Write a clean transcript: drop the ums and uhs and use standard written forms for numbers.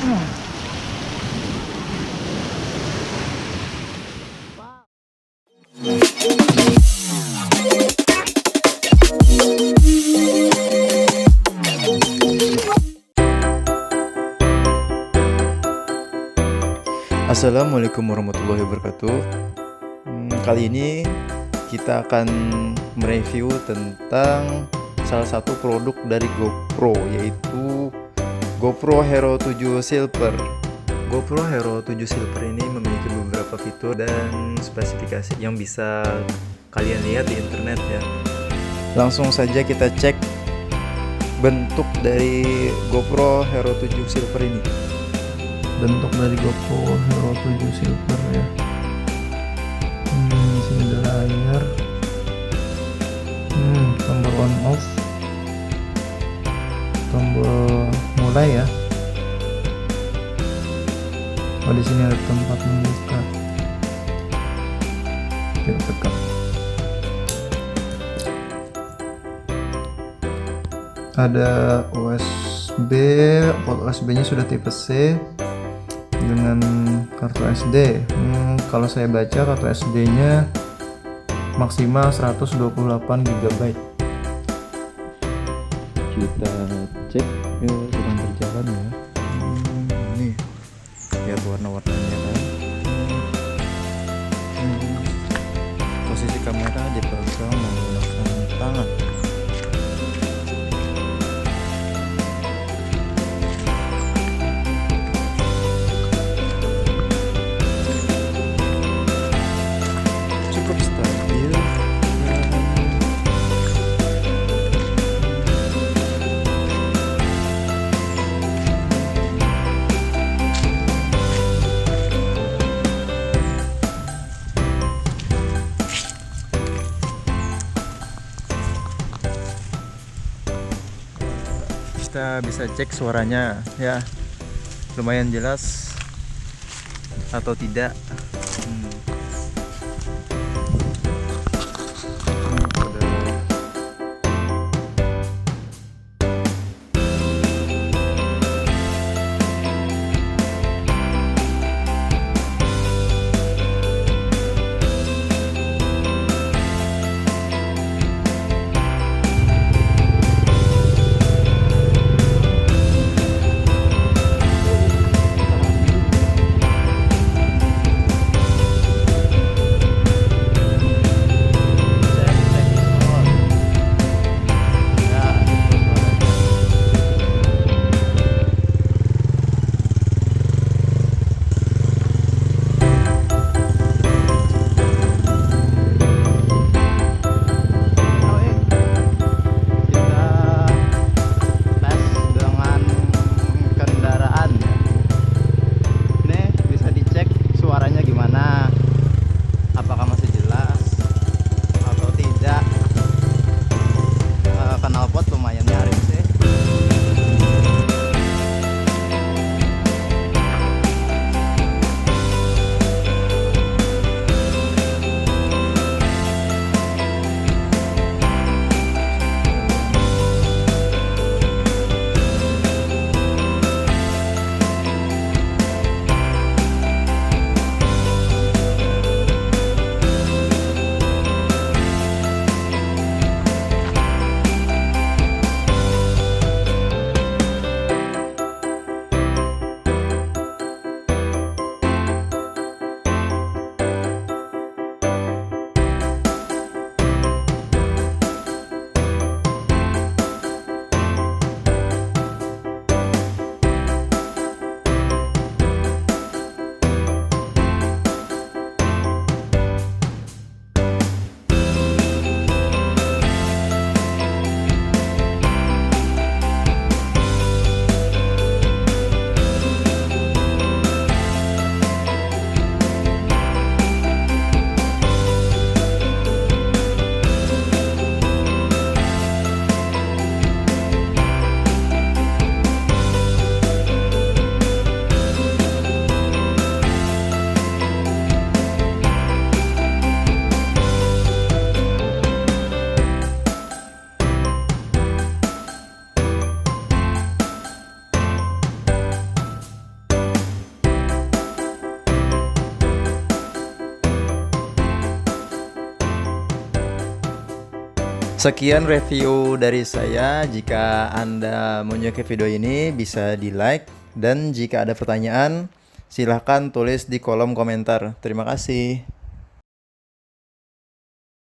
Assalamualaikum warahmatullahi wabarakatuh. Kali ini kita akan mereview tentang salah satu produk dari GoPro, yaitu GoPro Hero 7 Silver. GoPro Hero 7 Silver ini memiliki beberapa fitur dan spesifikasi yang bisa kalian lihat di internet ya. Langsung saja kita cek bentuk dari GoPro Hero 7 Silver ini. Bentuk dari GoPro Hero 7 Silver ya. Di sini ada layar, tombol on off, tombol mulai ya. Oh, di sini ada tempat membuka. Kita tekan. Ada USB, port USB-nya sudah tipe C dengan kartu SD. Kalau saya baca kartu SD-nya maksimal 128 GB. Kita cek ya, sedang berjalan ya. Ini lihat warna-warnanya kan. Posisi kamera dipegang menggunakan tangan. Cukup stabil. Kita bisa cek suaranya ya, lumayan jelas atau tidak. Sekian review dari saya. Jika Anda menyukai video ini, bisa di like, dan jika ada pertanyaan silahkan tulis di kolom komentar. Terima kasih.